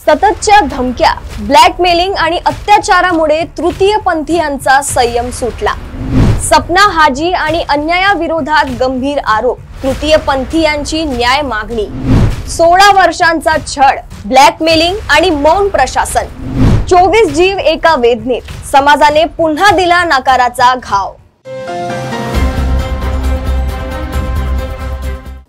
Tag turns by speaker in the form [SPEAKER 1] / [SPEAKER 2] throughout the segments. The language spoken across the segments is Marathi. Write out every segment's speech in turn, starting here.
[SPEAKER 1] सततच्या धमक्या, ब्लॅकमेलिंग आणि अत्याचारामुळे तृतीयपंथीयांचा संयम सुटला। सपना हाजी आणि अन्यायाविरोधात गंभीर आरोप, तृतीयपंथीयांची न्याय मागणी। 16 वर्षांचा छळ, ब्लॅकमेलिंग आणि मौन प्रशासन। 24 जीव एका वेदनेत, समाजाने पुन्हा दिला नकाराचा घाव।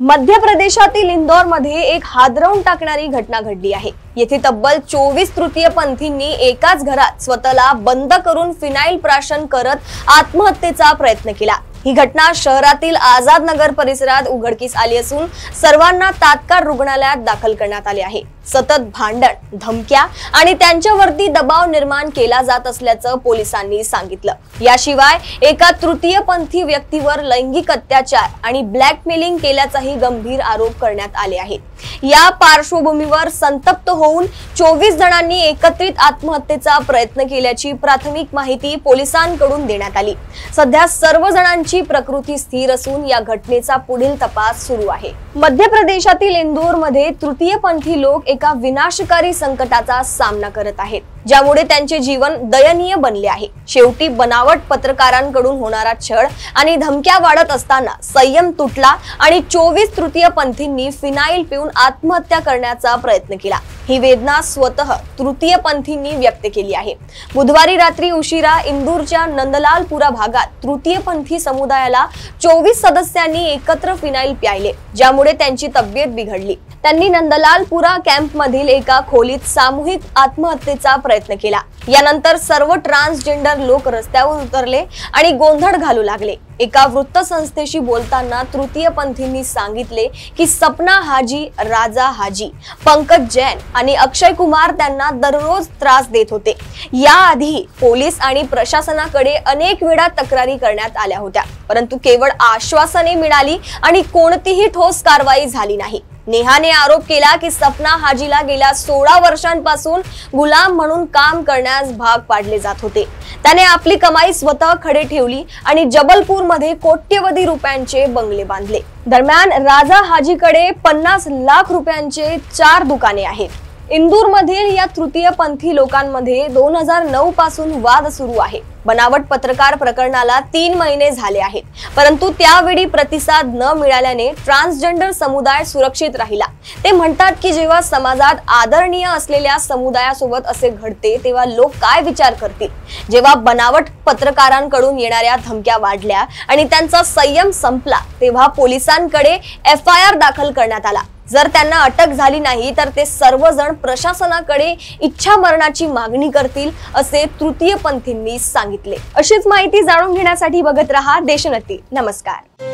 [SPEAKER 1] मध्य प्रदेशातील इंदौर मध्ये एक हादरवून टाकणारी घटना घडली आहे। येथे तब्बल 24 तृतीयपंथींनी एकाच घरात स्वतःला बंद करून फिनाईल प्राशन करत आत्महत्येचा प्रयत्न केला। ही घटना शहरातील आझाद नगर परिसरात उघडकीस आली असून सर्वांना तात्काळ रुग्णालयात दाखल करण्यात आले आहे। सतत भांडण, धमक्या आणि त्यांच्यावरती दबाव निर्माण केला जात असल्याचं पोलिसांनी सांगितलं। याशिवाय एका तृतीयपंथी व्यक्तीवर लैंगिक अत्याचार आणि ब्लॅकमेलिंग केल्याचाही गंभीर आरोप करण्यात आले आहेत। या पार्श्वभूमीवर संतप्त होऊन 24 जणांनी एकत्रित आत्महत्येचा प्रयत्न केल्याची प्राथमिक माहिती पोलिसांकडून देण्यात आली। सध्या सर्व जणांची प्रकृती स्थिर असून या घटनेचा पुढील तपास सुरू आहे। मध्य प्रदेशातील इंदौर मध्ये तृतीयपंथी लोक एका विनाशकारी संकटाचा सामना करत आहेत, ज्यामुळे त्यांचे जीवन दयनीय बनले आहे। शेवटी बनावट पत्रकारांकडून होणारा छळ आणि धमक्या वाढत असताना संयम तुटला आणि 24 तृतीयपंथींनी फिनाईल पिऊन आत्महत्या करण्याचा प्रयत्न केला। ही वेदना स्वतः तृतीयपंथींनी व्यक्त केली आहे। बुधवारी रात्री उशिरा इंदूरच्या नंदलालपुरा भागात तृतीयपंथी समुदायाला 24 सदस्यांनी एकत्र फिनाईल प्यायले, ज्यामुळे त्यांची तब्येत बिघडली। त्यांनी नंदलालपुरा कॅम्प मधील एका खोलीत सामूहिक आत्महत्येचा प्रयत्न केला। यानंतर सर्व ट्रान्सजेंडर लोक रस्त्यावर उतरले आणि गोंधळ घालू लागले। एका वृत्तसंस्थेशी बोलताना तृतीयपंथींनी सांगितले की सपना हाजी, राजा हाजी, पंकज जैन आणि अक्षय कुमार त्यांना दररोज त्रास देत होते। याआधी पोलीस आणि प्रशासनाकडे अनेक वेळा तक्रारी करण्यात आल्या होत्या, परंतु केवळ आश्वासने मिळाली आणि कोणतीही ठोस कारवाई झाली नाही। नेहाने आरोप केला की सपना हाजीला गेल्या 16 वर्षांपासून गुलाम म्हणून काम करण्यास भाग पाडले जात होते। त्याने आपली कमाई स्वतः खडे ठेवली आणि जबलपूर मध्ये कोट्यवधी रुपयांचे बंगले बांधले। दरम्यान राजा हाजीकडे 50 लाख रुपयांचे 4 दुकाने आहेत। इंदूर मधील या तृतीयपंथी लोकांमध्ये 2009 पासून वाद सुरू आहे। बनावट पत्रकार प्रकरणाला 3 महिने झाले आहेत, परंतु त्यावेळी प्रतिसाद न मिळाल्याने ट्रान्सजेंडर समुदाय सुरक्षित राहिला। ते म्हणतात की जेव्हा समाजात आदरणीय असलेल्या समुदायासोबत असे घडते तेव्हा लोक काय विचार करतील। जेव्हा बनावट पत्रकारांकडून येणाऱ्या धमक्या वाढल्या आणि त्यांचा संयम संपला, तेव्हा पोलिसांकडे FIR दाखल करण्यात आला। जर त्यांना अटक झाली नाही तर ते सर्वजण प्रशासनाकडे इच्छा मरणाची मागणी करतील, असे तृतीयपंथींनी सांगितले। अशीच माहिती जाणून घेण्यासाठी बघत रहा देशोन्नती। नमस्कार।